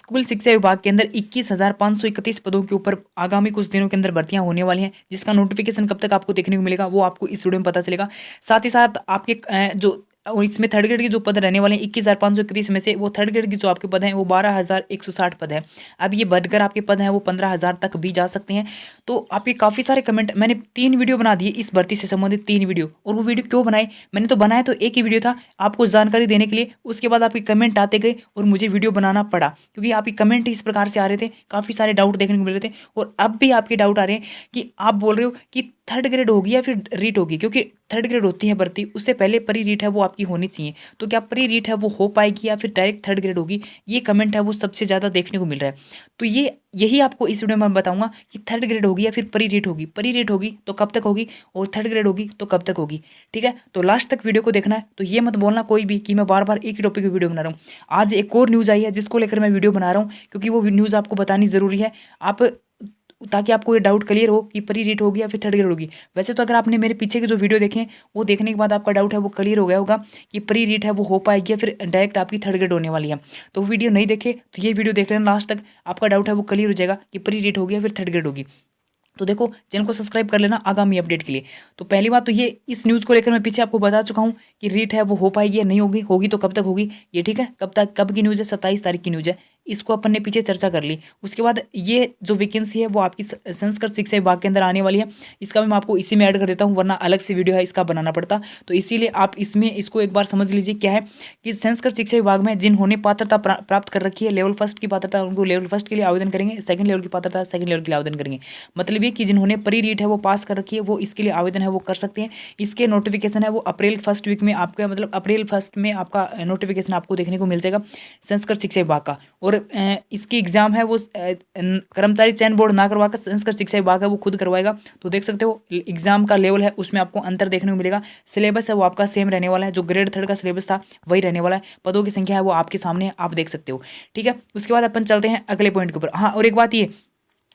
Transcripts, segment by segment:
School शिक्षा विभाग के अंदर 21,531 पदों के ऊपर आगामी कुछ दिनों के अंदर भर्तियां होने वाली हैं, जिसका नोटिफिकेशन कब तक आपको देखने को मिलेगा वो आपको इस वीडियो में पता चलेगा। साथ ही साथ आपके जो इसमें थर्ड ग्रेड के जो पद रहने वाले हैं 21,531 में से वो थर्ड ग्रेड के जो आपके पद हैं वो 12,160 पद है। अब ये बढ़कर आपके पद हैं वो 15,000 तक भी जा सकते हैं। तो आपके काफ़ी सारे कमेंट, मैंने 3 वीडियो बना दिए इस भर्ती से संबंधित 3 वीडियो। और वो वीडियो क्यों बनाए, मैंने तो बनाया तो एक ही वीडियो था आपको जानकारी देने के लिए। उसके बाद आपके कमेंट आते गए और मुझे वीडियो बनाना पड़ा, क्योंकि आपके कमेंट इस प्रकार से आ रहे थे, काफ़ी सारे डाउट देखने को मिल रहे थे। और अब भी आपके डाउट आ रहे हैं कि आप बोल रहे हो कि थर्ड ग्रेड होगी या फिर रीट होगी, क्योंकि थर्ड ग्रेड होती है भर्ती, उससे पहले प्री रीट है वो आपकी होनी चाहिए। तो क्या प्री रीट है वो हो पाएगी या फिर डायरेक्ट थर्ड ग्रेड होगी, ये कमेंट है वो सबसे ज़्यादा देखने को मिल रहा है। तो यही आपको इस वीडियो में मैं बताऊंगा कि थर्ड ग्रेड होगी या फिर प्री रीट होगी। प्री रीट होगी तो कब तक होगी और थर्ड ग्रेड होगी तो कब तक होगी। ठीक है, तो लास्ट तक वीडियो को देखना है। तो ये मत बोलना कोई भी कि मैं बार बार एक ही टॉपिक की वीडियो बना रहा हूँ। आज एक और न्यूज़ आई है जिसको लेकर मैं वीडियो बना रहा हूँ, क्योंकि वो न्यूज़ आपको बतानी ज़रूरी है, आप ताकि आपको ये डाउट क्लियर हो कि प्री रीट होगी या फिर थर्ड ग्रेड होगी। वैसे तो अगर आपने मेरे पीछे के जो वीडियो देखे वो देखने के बाद आपका डाउट है वो क्लियर हो गया होगा कि प्री रीट है वो हो पाएगी या फिर डायरेक्ट आपकी थर्ड ग्रेड होने वाली है। तो वीडियो नहीं देखे तो ये वीडियो देख लेना लास्ट तक, आपका डाउट है वो क्लियर हो जाएगा कि प्री रीट होगी या फिर थर्ड ग्रेड होगी। तो देखो, चैनल को सब्सक्राइब कर लेना आगामी अपडेट के लिए। तो पहली बात तो ये, इस न्यूज़ को लेकर मैं पीछे आपको बता चुका हूँ कि रीट है वो हो पाएगी या नहीं होगी, होगी तो कब तक होगी ये। ठीक है, कब तक, कब की न्यूज़ है, 27 तारीख की न्यूज़ है। इसको अपन ने पीछे चर्चा कर ली। उसके बाद ये जो वैकेंसी है वो आपकी संस्कृत शिक्षा विभाग के अंदर आने वाली है। इसका मैं आपको इसी में ऐड कर देता हूँ, वरना अलग से वीडियो है इसका बनाना पड़ता। तो इसीलिए आप इसमें इसको एक बार समझ लीजिए क्या है कि संस्कृत शिक्षा विभाग में जिन्होंने पात्रता प्राप्त कर रखी है, लेवल फर्स्ट की पात्रता, उनको लेवल फर्स्ट के लिए आवेदन करेंगे। सेकंड लेवल की पात्रता, सेकंड लेवल के लिए आवेदन करेंगे। मतलब ये कि जिन्होंने प्री रीट है वो पास कर रखी है वो इसके लिए आवेदन है वो कर सकते हैं। इसके नोटिफिकेशन है वो अप्रैल फर्स्ट वीक में आपका, मतलब अप्रैल फर्स्ट में आपका नोटिफिकेशन आपको देखने को मिल जाएगा संस्कृत शिक्षा विभाग का। और इसकी एग्जाम है वो कर्मचारी चयन बोर्ड ना करवाकर संस्कृत शिक्षा विभाग है वो खुद करवाएगा। तो देख सकते हो एग्जाम का लेवल है उसमें आपको अंतर देखने को मिलेगा। सिलेबस है वो आपका सेम रहने वाला है, जो ग्रेड थर्ड का सिलेबस था वही रहने वाला है। पदों की संख्या है वो आपके सामने है, आप देख सकते हो। ठीक है, उसके बाद अपन चलते हैं अगले पॉइंट के ऊपर। हाँ, और एक बात ये,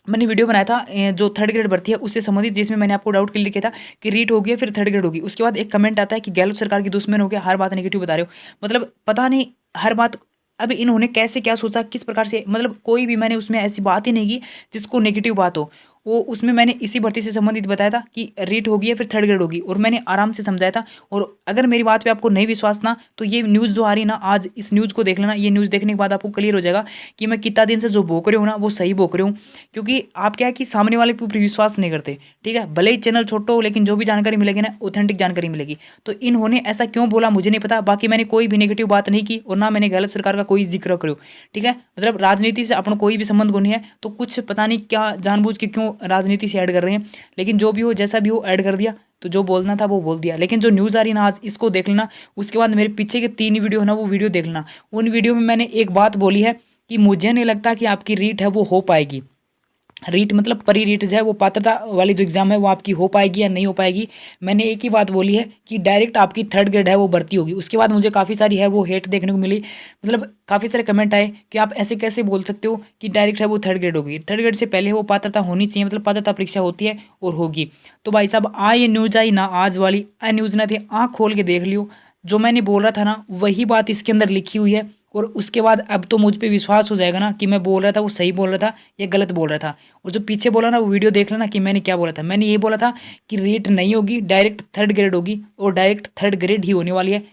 मैंने वीडियो बनाया था जो थर्ड ग्रेड भर्ती है उससे संबंधित, जिसमें मैंने आपको डाउट क्लियर किया था कि रीट होगी या फिर थर्ड ग्रेड होगी। उसके बाद एक कमेंट आता है कि गहलोत सरकार की दुश्मन हो गया, हर बात नेगेटिव बता रहे हो। मतलब पता नहीं हर बात, अब इन्होंने कैसे क्या सोचा, किस प्रकार से, मतलब कोई भी मैंने उसमें ऐसी बात ही नहीं की जिसको नेगेटिव बात हो। वो उसमें मैंने इसी भर्ती से संबंधित बताया था कि रीट होगी या फिर थर्ड ग्रेड होगी, और मैंने आराम से समझाया था। और अगर मेरी बात पे आपको नहीं विश्वास ना, तो ये न्यूज़ जो आ रही ना आज, इस न्यूज़ को देख लेना। ये न्यूज़ देखने के बाद आपको क्लियर हो जाएगा कि मैं कितना दिन से जो बोक रही हूँ ना वो सही बोक रही हूँ। क्योंकि आप क्या है कि सामने वाले के ऊपर विश्वास नहीं करते। ठीक है, भले ही चैनल छोटा हो लेकिन जो भी जानकारी मिलेगी ना ऑथेंटिक जानकारी मिलेगी। तो इन्होंने ऐसा क्यों बोला मुझे नहीं पता, बाकी मैंने कोई भी नेगेटिव बात नहीं की और ना मैंने गलत सरकार का कोई जिक्र करो। ठीक है, मतलब राजनीति से अपना कोई भी संबंध को नहीं है, तो कुछ पता नहीं क्या जानबूझ के क्यों राजनीति से ऐड कर रहे हैं। लेकिन जो भी हो, जैसा भी हो, ऐड कर दिया तो जो बोलना था वो बोल दिया। लेकिन जो न्यूज़ आ रही है ना आज, इसको देख लेना। उसके बाद मेरे पीछे के 3 वीडियो है ना वो वीडियो देख लेना। उन वीडियो में मैंने एक बात बोली है कि मुझे नहीं लगता कि आपकी रीट है वो हो पाएगी। रीट मतलब प्री रीट जो है वो पात्रता वाली जो एग्जाम है वो आपकी हो पाएगी या नहीं हो पाएगी। मैंने एक ही बात बोली है कि डायरेक्ट आपकी थर्ड ग्रेड है वो भर्ती होगी। उसके बाद मुझे काफ़ी सारी है वो हेट देखने को मिली, मतलब काफ़ी सारे कमेंट आए कि आप ऐसे कैसे बोल सकते हो कि डायरेक्ट है वो थर्ड ग्रेड होगी। थर्ड ग्रेड से पहले वो पात्रता होनी चाहिए, मतलब पात्रता परीक्षा होती है और होगी। तो भाई साहब ये न्यूज़ आई ना आज वाली, न्यूज़ ना थी, आँख खोल के देख लियो। जो मैंने बोल रहा था ना वही बात इसके अंदर लिखी हुई है। और उसके बाद अब तो मुझ पे विश्वास हो जाएगा ना कि मैं बोल रहा था वो सही बोल रहा था या गलत बोल रहा था। और जो पीछे बोला ना वो वीडियो देख लेना कि मैंने क्या बोला था। मैंने ये बोला था कि रीट नहीं होगी, डायरेक्ट थर्ड ग्रेड होगी, और डायरेक्ट थर्ड ग्रेड ही होने वाली है।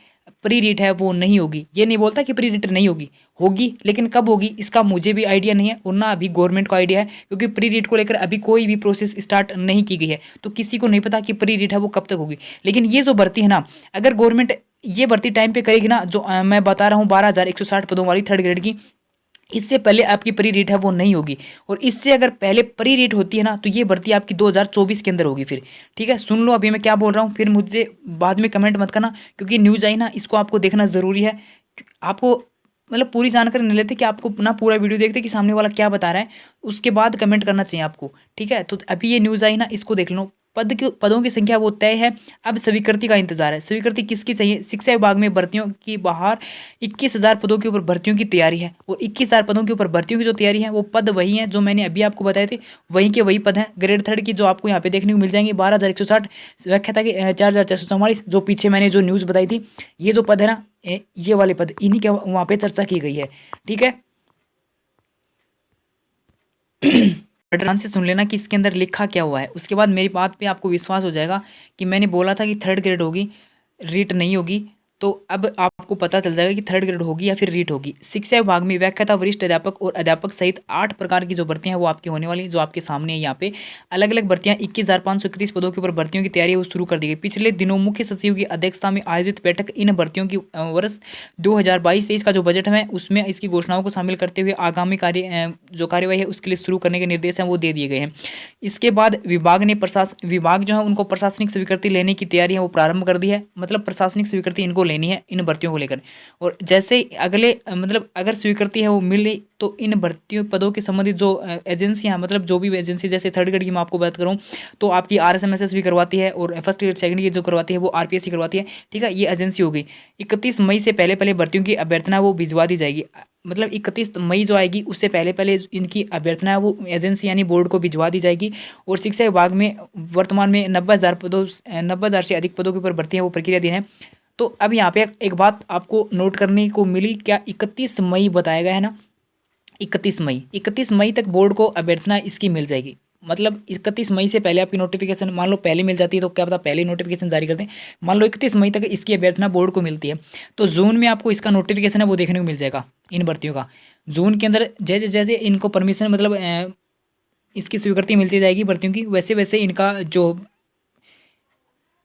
प्री रीट है वो नहीं होगी। ये नहीं बोलता कि प्री रीट नहीं होगी, होगी, लेकिन कब होगी इसका मुझे भी आइडिया नहीं है और ना अभी गवर्नमेंट को आइडिया है, क्योंकि प्री रीट को लेकर अभी कोई भी प्रोसेस स्टार्ट नहीं की गई है। तो किसी को नहीं पता कि प्री रीट है वो कब तक होगी। लेकिन ये जो भर्ती है ना, अगर गवर्नमेंट ये भर्ती टाइम पे करेगी ना, जो मैं बता रहा हूँ 12,160 पदों वाली थर्ड ग्रेड की, इससे पहले आपकी प्री रीट है वो नहीं होगी। और इससे अगर पहले प्री रीट होती है ना तो ये भर्ती आपकी 2024 के अंदर होगी फिर। ठीक है, सुन लो अभी मैं क्या बोल रहा हूँ, फिर मुझे बाद में कमेंट मत करना, क्योंकि न्यूज़ आई ना इसको आपको देखना ज़रूरी है। आपको मतलब पूरी जानकारी नहीं लेते कि आपको ना पूरा वीडियो देखते कि सामने वाला क्या बता रहा है, उसके बाद कमेंट करना चाहिए आपको। ठीक है, तो अभी ये न्यूज़ आई ना इसको देख लो। पदों की संख्या वो तय है, अब स्वीकृति का इंतजार है। स्वीकृति किसकी चाहिए? शिक्षा विभाग में भर्तियों की बाहर 21,000 पदों के ऊपर भर्तियों की तैयारी है। और 21,000 पदों के ऊपर भर्तियों की जो तैयारी है वो पद वही हैं जो मैंने अभी आपको बताए थे, वहीं के वही पद हैं। ग्रेड थर्ड की जो आपको यहाँ पे देखने को मिल जाएंगे 12,160, व्याख्याता की 4,444, जो पीछे मैंने जो न्यूज़ बताई थी, ये जो पद है ना, ये वाले पद, इन्हीं के वहाँ पे चर्चा की गई है। ठीक है, ध्यान से सुन लेना कि इसके अंदर लिखा क्या हुआ है, उसके बाद मेरी बात पे आपको विश्वास हो जाएगा कि मैंने बोला था कि थर्ड ग्रेड होगी, रीट नहीं होगी। तो अब आपको पता चल जाएगा कि थर्ड ग्रेड होगी या फिर रीट होगी। शिक्षा विभाग में व्याख्याता, वरिष्ठ अध्यापक और अध्यापक सहित 8 प्रकार की जो भर्तियां हैं वो आपकी होने वाली, जो आपके सामने है यहाँ पे। अलग अलग भर्तियां 21,531 पदों के ऊपर भर्तियों की तैयारी वो शुरू कर दी गई। पिछले दिनों मुख्य सचिव की अध्यक्षता में आयोजित बैठक इन भर्तियों की वर्ष 2022-23 का जो बजट है उसमें इसकी घोषणाओं को शामिल करते हुए आगामी जो कार्यवाही है उसके लिए शुरू करने के निर्देश हैं वो दे दिए गए हैं। इसके बाद विभाग जो है उनको प्रशासनिक स्वीकृति लेने की तैयारी है वो प्रारंभ कर दी है। मतलब प्रशासनिक स्वीकृति इनको लेनी है इन भर्तियों को लेकर। और जैसे अगले मतलब अगर स्वीकृति है वो मिली तो इन भर्तियों पदों के संबंधित जो एजेंसियां, मतलब जो भी एजेंसी, जैसे थर्ड ग्रेड की मैं आपको बात करूं तो आपकी RSMSS भी करवाती है और फर्स्ट ग्रेड सेकंड ग्रेड जो करवाती है वो RPSC करवाती है। ठीक है, ये एजेंसी होगी। 31 मई से पहले पहले भर्तियों की अभ्यर्थना वो भिजवा दी जाएगी। मतलब 31 मई जो आएगी उससे पहले पहले इनकी अभ्यर्थना वो एजेंसी यानी बोर्ड को भिजवा दी जाएगी। और शिक्षा विभाग में वर्तमान में 90,000 से अधिक पदों के ऊपर भर्ती है वो प्रक्रियाधीन है। तो अब यहाँ पे एक बात आपको नोट करने को मिली, क्या 31 मई बताया गया है ना, 31 मई तक बोर्ड को अभ्यर्थना इसकी मिल जाएगी। मतलब 31 मई से पहले आपकी नोटिफिकेशन मान लो पहले मिल जाती है तो क्या पता पहले नोटिफिकेशन जारी कर दें। मान लो 31 मई तक इसकी अभ्यर्थना बोर्ड को मिलती है तो जून में आपको इसका नोटिफिकेशन है वो देखने को मिल जाएगा इन भर्तियों का। जून के अंदर जैसे जैसे इनको परमिशन मतलब इसकी स्वीकृति मिलती जाएगी भर्तियों की, वैसे वैसे इनका जो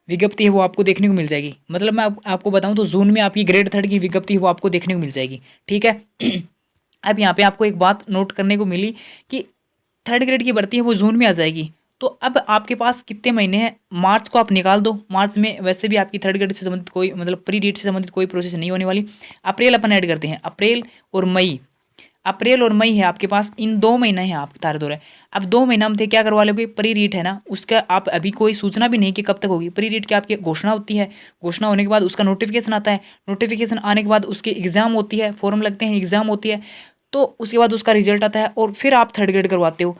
विज्ञप्ति है वो आपको देखने को मिल जाएगी। मतलब मैं आपको बताऊं तो जून में आपकी ग्रेड थर्ड की विज्ञप्ति है वो आपको देखने को मिल जाएगी। ठीक है। अब यहाँ पे आपको एक बात नोट करने को मिली कि थर्ड ग्रेड की भर्ती है वो जून में आ जाएगी। तो अब आपके पास कितने महीने हैं, मार्च को आप निकाल दो। मार्च में वैसे भी आपकी थर्ड ग्रेड से संबंधित कोई मतलब प्री रीट से संबंधित कोई प्रोसेस नहीं होने वाली। अप्रैल अपन ऐड करते हैं, अप्रैल और मई है आपके पास, इन 2 महीने हैं आपके तारे दौरे। अब 2 महीना में थे क्या करवा लोगे, प्री रीट है ना, उसका आप अभी कोई सूचना भी नहीं कि कब तक होगी। प्री रीट की आपकी घोषणा होती है, घोषणा होने के बाद उसका नोटिफिकेशन आता है, नोटिफिकेशन आने के बाद उसकी एग्जाम होती है, फॉर्म लगते हैं, एग्जाम होती है, तो उसके बाद उसका रिजल्ट आता है और फिर आप थर्ड ग्रेड करवाते हो,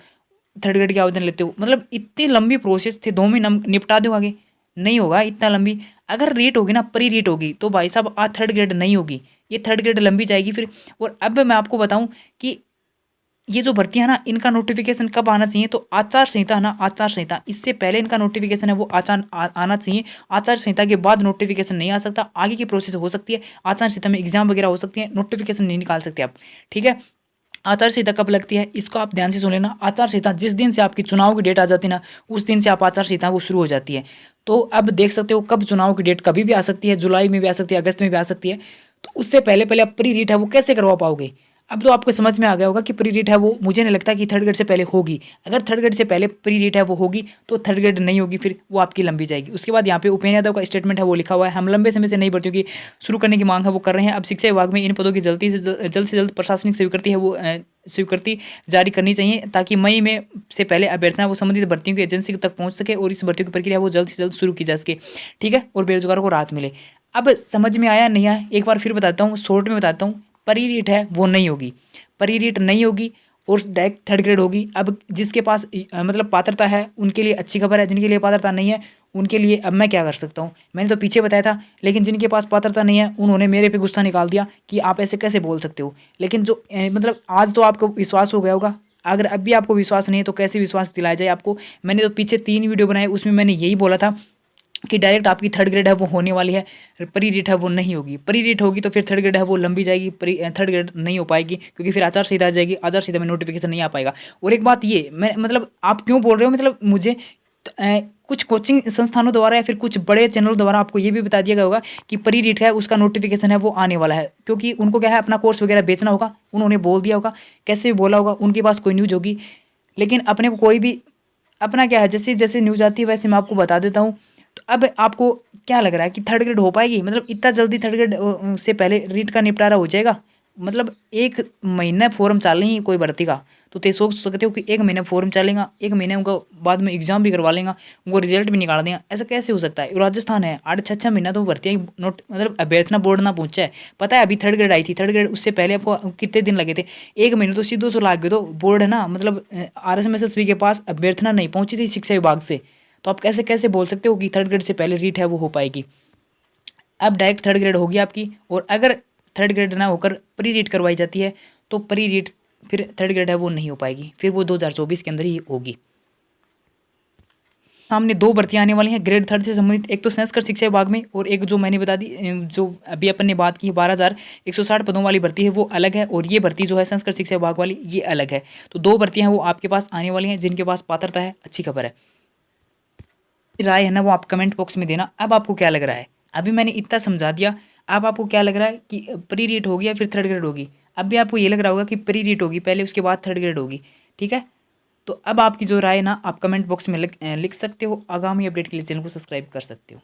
थर्ड ग्रेड के आवेदन लेते हो। मतलब इतनी लंबी प्रोसेस थे, 2 महीना निपटा दो आगे, नहीं होगा इतना लंबी। अगर रीट होगी ना, प्री रीट होगी तो भाई साहब आज थर्ड ग्रेड नहीं होगी, ये थर्ड ग्रेड लंबी जाएगी फिर। और अब मैं आपको बताऊं कि ये जो भर्तियां है ना इनका नोटिफिकेशन कब आना चाहिए, तो आचार संहिता है ना, आचार संहिता इससे पहले इनका नोटिफिकेशन है वो आना चाहिए। आचार संहिता के बाद नोटिफिकेशन नहीं आ सकता, आगे की प्रोसेस हो सकती है, आचार संहिता में एग्जाम वगैरह हो सकती है, नोटिफिकेशन नहीं निकाल सकते आप। ठीक है। आचार संहिता कब लगती है इसको आप ध्यान से सुन लेना। आचार संहिता जिस दिन से आपकी चुनाव की डेट आ जाती है ना, उस दिन से आप आचार संहिता वो शुरू हो जाती है। तो अब देख सकते हो कब चुनाव की डेट कभी भी आ सकती है, जुलाई में भी आ सकती है, अगस्त में भी आ सकती है। तो उससे पहले पहले आप प्री रीट है वो कैसे करवा पाओगे। अब तो आपको समझ में आ गया होगा कि प्री रीट है वो मुझे नहीं लगता कि थर्ड ग्रेड से पहले होगी। अगर थर्ड ग्रेड से पहले प्री रीट है वो होगी तो थर्ड ग्रेड नहीं होगी, फिर वो आपकी लंबी जाएगी। उसके बाद यहाँ पे उपेंद्र यादव का स्टेटमेंट है वो लिखा हुआ है, हम लंबे समय से नई भर्तियों की शुरू करने की मांग है वो कर रहे हैं। अब शिक्षा विभाग में इन पदों की जल्द से जल्द प्रशासनिक स्वीकृति है वो स्वीकृति जारी करनी चाहिए ताकि मई में से पहले अभ्यर्थना वो संबंधित भर्तियों की एजेंसी तक पहुंच सके और इस भर्तियों की प्रक्रिया वो जल्द से जल्द शुरू की जा सके। ठीक है, और बेरोजगारों को राहत मिले। अब समझ में आया नहीं आया, एक बार फिर बताता हूँ, शॉर्ट में बताता हूँ। प्री रीट है वो नहीं होगी, प्री रीट नहीं होगी और डायरेक्ट थर्ड ग्रेड होगी। अब जिसके पास मतलब पात्रता है उनके लिए अच्छी खबर है, जिनके लिए पात्रता नहीं है उनके लिए अब मैं क्या कर सकता हूँ, मैंने तो पीछे बताया था। लेकिन जिनके पास पात्रता नहीं है उन्होंने मेरे पे गुस्सा निकाल दिया कि आप ऐसे कैसे बोल सकते हो। लेकिन जो मतलब आज तो आपको विश्वास हो गया होगा, अगर अब भी आपको विश्वास नहीं है तो कैसे विश्वास दिलाया जाए आपको। मैंने तो पीछे 3 वीडियो बनाए, उसमें मैंने यही बोला था कि डायरेक्ट आपकी थर्ड ग्रेड है वो होने वाली है, प्री रीट है वो नहीं होगी। प्री रीट होगी तो फिर थर्ड ग्रेड है वो लंबी जाएगी, थर्ड ग्रेड नहीं हो पाएगी क्योंकि फिर आचार संहिता आ जाएगी, आचार संहिता में नोटिफिकेशन नहीं आ पाएगा। और एक बात ये मैं मतलब आप क्यों बोल रहे हो, मतलब मुझे कुछ कोचिंग संस्थानों द्वारा या फिर कुछ बड़े चैनल द्वारा आपको ये भी बता दिया गया होगा कि प्री रीट है उसका नोटिफिकेशन है वो आने वाला है, क्योंकि उनको क्या है अपना कोर्स वगैरह बेचना होगा, उन्होंने बोल दिया होगा, कैसे भी बोला होगा, उनके पास कोई न्यूज़ होगी। लेकिन अपने को कोई भी अपना क्या है, जैसे जैसे न्यूज़ आती है वैसे मैं आपको बता देता हूँ। तो अब आपको क्या लग रहा है कि थर्ड ग्रेड हो पाएगी, मतलब इतना जल्दी थर्ड ग्रेड से पहले रीट का निपटारा हो जाएगा। मतलब 1 महीना फॉर्म चल रही है कोई भर्ती का, तो ते सोच सकते हो कि 1 महीने फॉर्म चलेगा, 1 महीने उनका बाद में एग्जाम भी करवा लेगा, उनको रिजल्ट भी निकाल देगा। ऐसा कैसे हो सकता है, राजस्थान है 8-6 महीना तो भर्ती नोट मतलब अभ्यर्थना बोर्ड ना पहुंचा है। पता है अभी थर्ड ग्रेड आई थी, थर्ड ग्रेड उससे पहले आपको कितने दिन लगे थे, 1 महीने तो सीधो सो लाग गए। तो बोर्ड है ना, मतलब RSMSSB के पास अभ्यर्थना नहीं पहुंची थी शिक्षा विभाग से, तो आप कैसे कैसे बोल सकते हो कि थर्ड ग्रेड से पहले रीट है वो हो पाएगी। अब डायरेक्ट थर्ड ग्रेड होगी आपकी, और अगर थर्ड ग्रेड ना होकर प्री रीट करवाई जाती है तो प्री रीट फिर थर्ड ग्रेड है वो नहीं हो पाएगी, फिर वो 2024 के अंदर ही होगी। सामने 2 भर्तियाँ आने वाली हैं ग्रेड थर्ड से संबंधित, एक तो संस्कृत शिक्षा विभाग में और एक जो मैंने बता दी जो अभी अपन ने बात की 12,160 पदों वाली भर्ती है वो अलग है, और ये भर्ती जो है संस्कृत शिक्षा विभाग वाली ये अलग है। तो 2 भर्तियाँ हैं वो आपके पास आने वाली हैं, जिनके पास पात्रता है, अच्छी खबर है। राय है ना वो आप कमेंट बॉक्स में देना। अब आपको क्या लग रहा है, अभी मैंने इतना समझा दिया, अब आपको क्या लग रहा है कि प्री रीट होगी या फिर थर्ड ग्रेड होगी? अब भी आपको ये लग रहा होगा कि प्री रीट होगी पहले, उसके बाद थर्ड ग्रेड होगी, ठीक है? तो अब आपकी जो राय है ना आप कमेंट बॉक्स में लिख सकते हो। आगामी अपडेट के लिए चैनल को सब्सक्राइब कर सकते हो।